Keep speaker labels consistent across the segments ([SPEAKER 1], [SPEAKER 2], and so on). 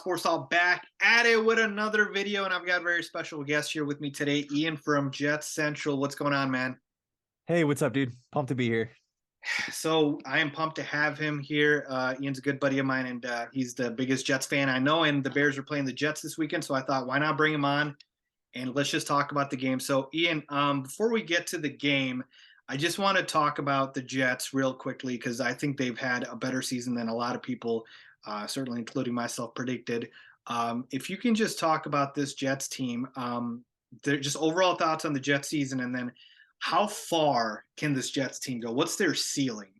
[SPEAKER 1] Sports All back at it with another video, and I've got a very special guest here with me today, Ian from JetsCentral. What's going on, man?
[SPEAKER 2] Hey, what's up, dude? Pumped to be here.
[SPEAKER 1] So I am pumped to have him here. Ian's a good buddy of mine, and he's the biggest Jets fan I know. And the Bears are playing the Jets this weekend, so I thought, why not bring him on and let's just talk about the game. So, Ian, before we get to the game, I just want to talk about the Jets real quickly because I think they've had a better season than a lot of people, certainly including myself, predicted. If you can just talk about this Jets team, just overall thoughts on the Jets season, and then how far can this Jets team go? What's their ceiling?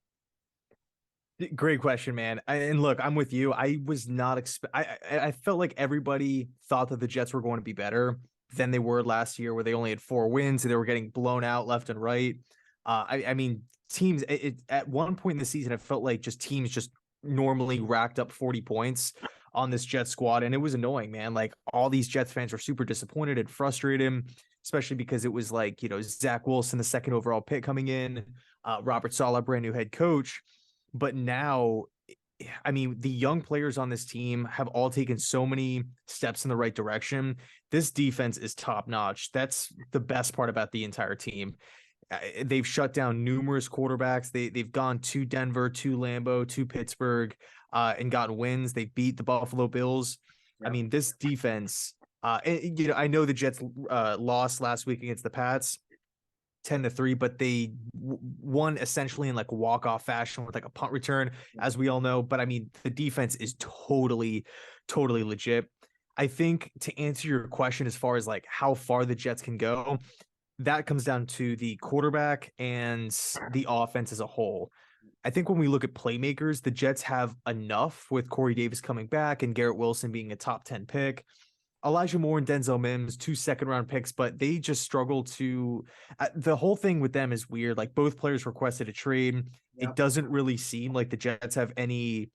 [SPEAKER 2] Great question, man. And look, I'm with you. I was not I felt like everybody thought that the Jets were going to be better than they were last year, where they only had 4 wins and they were getting blown out left and right. I mean, teams at one point in the season, it felt like teams just normally racked up 40 points on this Jets squad, and it was annoying, man. Like, all these Jets fans were super disappointed and frustrated, especially because it was like, Zach Wilson, the second overall pick coming in, Robert Saleh, brand new head coach. But now, I mean, the young players on this team have all taken so many steps in the right direction. This defense is top notch. That's the best part about the entire team. They've shut down numerous quarterbacks. They've gone to Denver, to Lambeau, to Pittsburgh, and gotten wins. They beat the Buffalo Bills. Yeah. I mean, this defense. I know the Jets lost last week against the Pats, 10-3, but they won essentially in like walk-off fashion with like a punt return, as we all know. But I mean, the defense is totally legit. I think, to answer your question as far as like how far the Jets can go, that comes down to the quarterback and the offense as a whole. I think when we look at playmakers, the Jets have enough with Corey Davis coming back and Garrett Wilson being a top 10 pick. Elijah Moore and Denzel Mims, 2 second-round picks, but they just struggle to the whole thing with them is weird. Like, both players requested a trade. Yep. It doesn't really seem like the Jets have any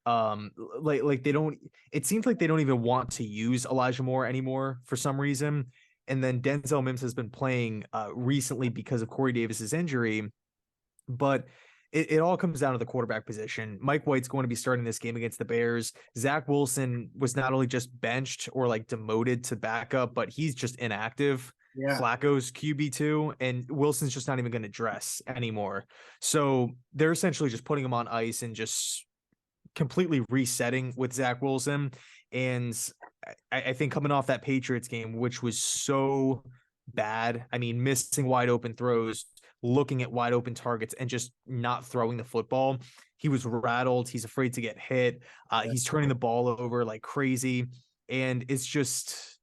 [SPEAKER 2] like they don't, it seems like they don't even want to use Elijah Moore anymore for some reason. And then Denzel Mims has been playing recently because of Corey Davis's injury, but it all comes down to the quarterback position. Mike White's going to be starting this game against the Bears. Zach Wilson was not only just benched or like demoted to backup, but he's just inactive. Yeah. Flacco's QB2, and Wilson's just not even going to dress anymore. So they're essentially just putting him on ice and just completely resetting with Zach Wilson. And I think coming off that Patriots game, which was so bad, I mean, missing wide open throws, looking at wide open targets, and just not throwing the football. He was rattled. He's afraid to get hit. He's turning the ball over like crazy. And it's just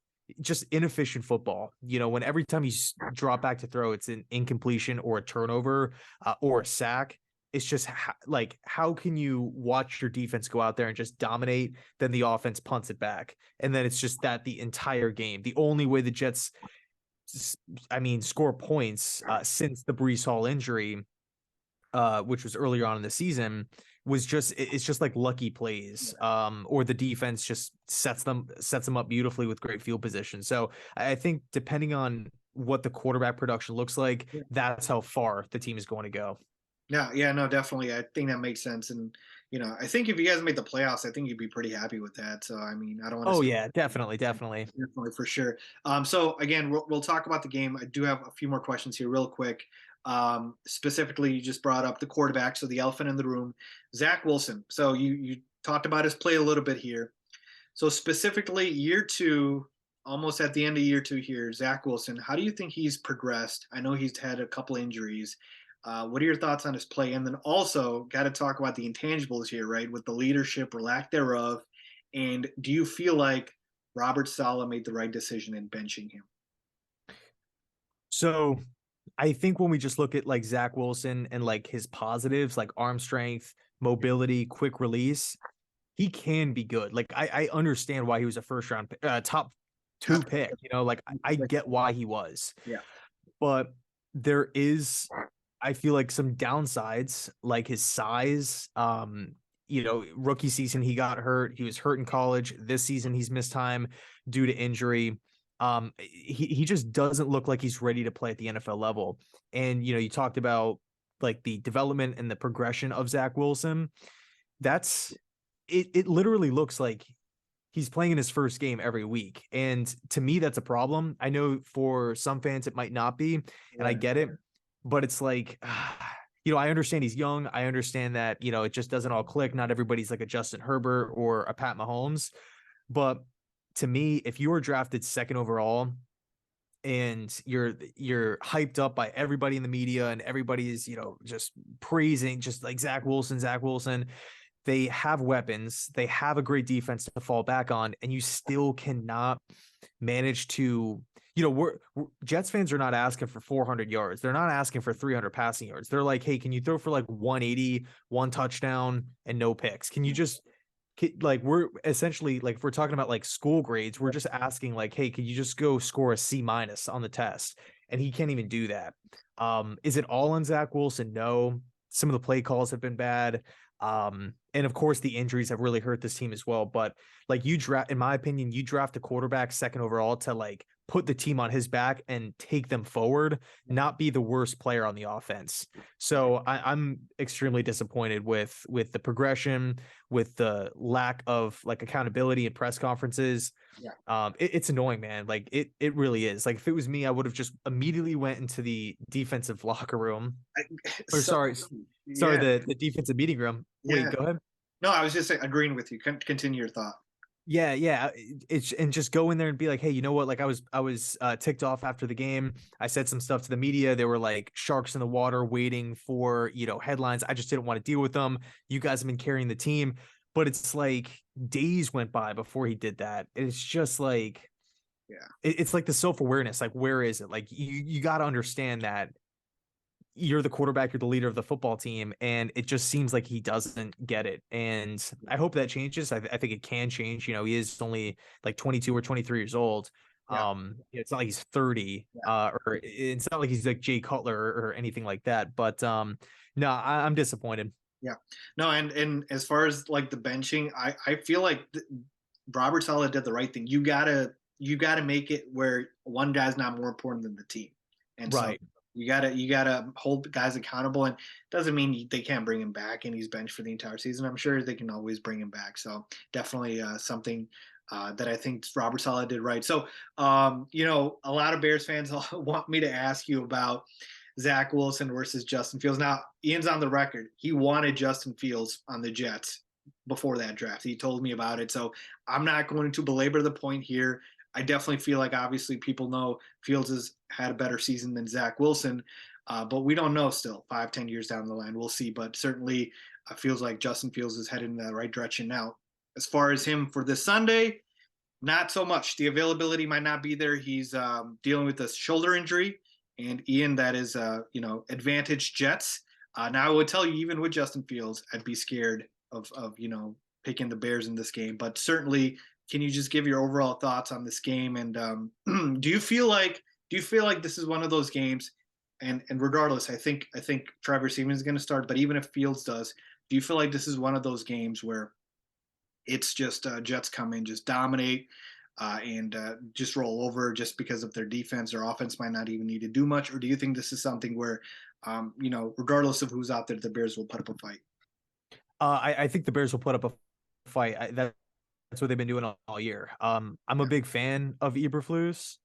[SPEAKER 2] inefficient football. When every time you drop back to throw, it's an incompletion or a turnover or a sack. It's just like, how can you watch your defense go out there and just dominate? Then the offense punts it back. And then it's just that the entire game. The only way the Jets, score points since the Breece Hall injury, which was earlier on in the season, it's just like lucky plays, or the defense just sets them up beautifully with great field position. So I think depending on what the quarterback production looks like, that's how far the team is going to go.
[SPEAKER 1] Yeah, no, definitely. I think that makes sense. And, I think if you guys made the playoffs, I think you'd be pretty happy with that. So, I mean, I don't want to.
[SPEAKER 2] Oh, yeah, definitely.
[SPEAKER 1] Definitely, for sure. So, again, we'll talk about the game. I do have a few more questions here real quick. Specifically, you just brought up the quarterback, so the elephant in the room, Zach Wilson. So you talked about his play a little bit here. So specifically, year 2, almost at the end of year 2 here, Zach Wilson, how do you think he's progressed? I know he's had a couple injuries. What are your thoughts on his play? And then also got to talk about the intangibles here, right? With the leadership or lack thereof. And do you feel like Robert Saleh made the right decision in benching him?
[SPEAKER 2] So I think when we just look at like Zach Wilson and like his positives, like arm strength, mobility, quick release, he can be good. Like, I understand why he was a first round top 2 pick, like I get why he was.
[SPEAKER 1] Yeah.
[SPEAKER 2] But there is, I feel like, some downsides, like his size. Rookie season, he got hurt. He was hurt in college. This season, he's missed time due to injury. He just doesn't look like he's ready to play at the NFL level. And, you talked about like the development and the progression of Zach Wilson. It literally looks like he's playing in his first game every week. And to me, that's a problem. I know for some fans, it might not be, and I
[SPEAKER 1] Right.
[SPEAKER 2] get it, but it's like, I understand he's young. I understand that, it just doesn't all click. Not everybody's like a Justin Herbert or a Pat Mahomes. But to me, if you were drafted second overall and you're hyped up by everybody in the media and everybody is, just praising just like Zach Wilson, they have weapons, they have a great defense to fall back on, and you still cannot manage to, we're Jets fans are not asking for 400 yards. They're not asking for 300 passing yards. They're like, hey, can you throw for like 180, one touchdown, and no picks? Can you just like, we're essentially like, if we're talking about like school grades, we're just asking like, hey, can you just go score a C- on the test? And he can't even do that. Is it all on Zach Wilson? No. Some of the play calls have been bad. And of course the injuries have really hurt this team as well. But like, in my opinion, you draft a quarterback second overall to like put the team on his back and take them forward, not be the worst player on the offense. So I'm extremely disappointed with the progression, with the lack of like accountability and press conferences.
[SPEAKER 1] Yeah.
[SPEAKER 2] It's annoying, man. Like it really is. Like if it was me, I would have just immediately went into the defensive locker room, or
[SPEAKER 1] So
[SPEAKER 2] sorry,
[SPEAKER 1] yeah,
[SPEAKER 2] the defensive meeting room. Wait,
[SPEAKER 1] yeah.
[SPEAKER 2] go ahead.
[SPEAKER 1] No, I was just agreeing with you. Continue your thought.
[SPEAKER 2] Yeah. It's and just go in there and be like, hey, you know what? Like I was ticked off after the game. I said some stuff to the media. They were like sharks in the water waiting for, headlines. I just didn't want to deal with them. You guys have been carrying the team. But it's like days went by before he did that. It's just like,
[SPEAKER 1] Yeah.
[SPEAKER 2] it's like the self-awareness. Like, where is it? Like you got to understand that you're the quarterback, you're the leader of the football team, and it just seems like he doesn't get it. And I hope that changes. I think it can change. He is only like 22 or 23 years old.
[SPEAKER 1] Yeah.
[SPEAKER 2] It's not like he's 30,
[SPEAKER 1] Yeah.
[SPEAKER 2] or it's not like he's like Jay Cutler or anything like that. But no, I'm disappointed.
[SPEAKER 1] Yeah. No, and as far as like the benching, I feel like Robert Saleh did the right thing. You gotta make it where one guy's not more important than the team, and so
[SPEAKER 2] Right.
[SPEAKER 1] you gotta hold guys accountable. And doesn't mean they can't bring him back and he's benched for the entire season. I'm sure they can always bring him back. So definitely something that I think Robert Saleh did right. So a lot of Bears fans want me to ask you about Zach Wilson versus Justin Fields. Now, Ian's on the record. He wanted Justin Fields on the Jets before that draft. He told me about it. So I'm not going to belabor the point here. I definitely feel like obviously people know Fields has had a better season than Zach Wilson, but we don't know still 5-10 years down the line. We'll see. But certainly feels like Justin Fields is headed in the right direction now. As far as him for this Sunday, not so much. The availability might not be there. He's dealing with a shoulder injury. And Ian, that is, advantage Jets. Now I would tell you, even with Justin Fields, I'd be scared of picking the Bears in this game. But certainly, can you just give your overall thoughts on this game? And do you feel like this is one of those games? And regardless, I think Trevor Siemian is going to start. But even if Fields does, do you feel like this is one of those games where it's just Jets come in, just dominate, and just roll over just because of their defense? Their offense might not even need to do much. Or do you think this is something where, regardless of who's out there, the Bears will put up a fight?
[SPEAKER 2] I think the Bears will put up a fight. That's what they've been doing all year. I'm a
[SPEAKER 1] Yeah.
[SPEAKER 2] big fan of Eberflus.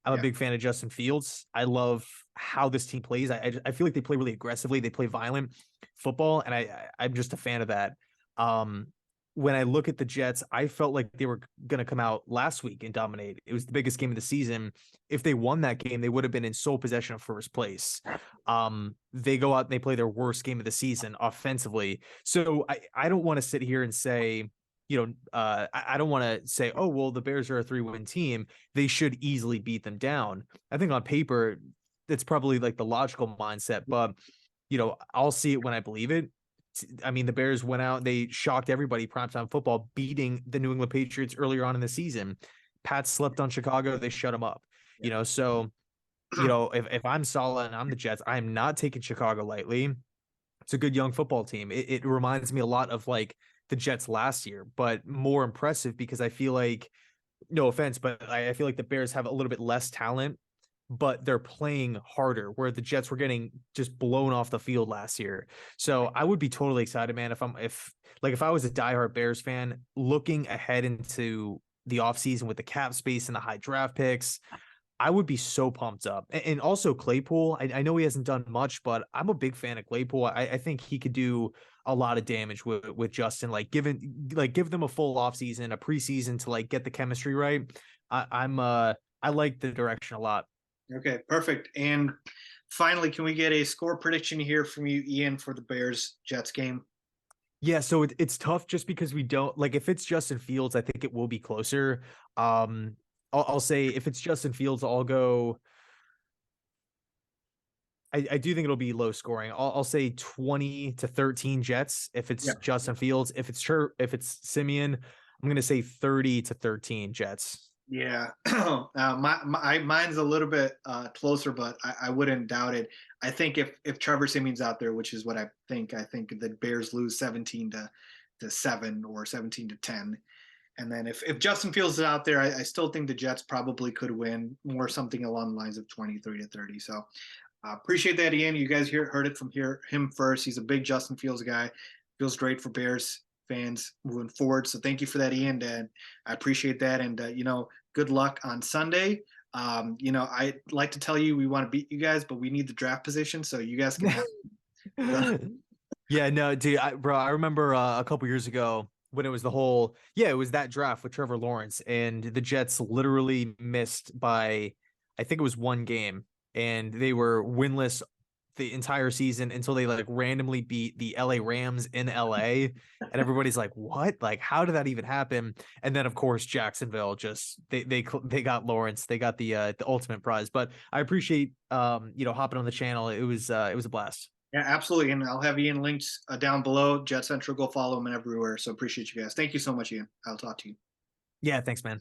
[SPEAKER 2] I'm a
[SPEAKER 1] Yeah.
[SPEAKER 2] big fan of Justin Fields. I love how this team plays. I feel like they play really aggressively. They play violent football, and I'm just a fan of that. Um, when I look at the Jets, I felt like they were going to come out last week and dominate. It was the biggest game of the season. If they won that game, they would have been in sole possession of first place. They go out and they play their worst game of the season offensively. So I don't want to sit here and say, I don't want to say, oh, well, the Bears are a 3-win team. They should easily beat them down. I think on paper, that's probably like the logical mindset, but I'll see it when I believe it. I mean, the Bears went out, they shocked everybody, primetime football, beating the New England Patriots earlier on in the season. Pats slept on Chicago, they shut them up.
[SPEAKER 1] Yeah.
[SPEAKER 2] So, if I'm Saleh and I'm the Jets, I'm not taking Chicago lightly. It's a good young football team. It reminds me a lot of like the Jets last year, but more impressive because I feel like, no offense, but I feel like the Bears have a little bit less talent, but they're playing harder, where the Jets were getting just blown off the field last year. So I would be totally excited, man. If I was a diehard Bears fan looking ahead into the offseason with the cap space and the high draft picks. I would be so pumped up. And also Claypool. I know he hasn't done much, but I'm a big fan of Claypool. I think he could do a lot of damage with Justin. Like give them a full offseason, a preseason to like get the chemistry right. I like the direction a lot.
[SPEAKER 1] Okay, perfect. And finally, can we get a score prediction here from you, Ian, for the Bears Jets game?
[SPEAKER 2] Yeah, so it's tough just because we don't like if it's Justin Fields, I think it will be closer. I'll say if it's Justin Fields, I'll go. I do think it'll be low scoring. I'll say 20-13 Jets if it's Justin Fields. If it's Simeon, I'm gonna say 30-13 Jets.
[SPEAKER 1] Yeah, mine's a little bit closer, but I wouldn't doubt it. I think if Trevor Simeon's out there, which is what I think the Bears lose 17-7 or 17-10. And then if Justin Fields is out there, I still think the Jets probably could win more, something along the lines of 23-30. So appreciate that, Ian. You guys heard it from him first. He's a big Justin Fields guy. Feels great for Bears fans moving forward. So thank you for that, Ian. And I appreciate that. And good luck on Sunday. I'd like to tell you we want to beat you guys, but we need the draft position, so you guys can have.
[SPEAKER 2] Yeah, no, dude, I remember a couple years ago when it was it was that draft with Trevor Lawrence, and the Jets literally missed by, I think it was one game, and they were winless the entire season until they like randomly beat the LA Rams in LA, and everybody's like, what? Like, how did that even happen? And then of course Jacksonville just they got Lawrence, they got the ultimate prize. But I appreciate hopping on the channel. It was a blast.
[SPEAKER 1] Yeah, absolutely. And I'll have Ian links down below. JetsCentral, go follow him everywhere. So appreciate you guys. Thank you so much, Ian. I'll talk to you.
[SPEAKER 2] Yeah, thanks, man.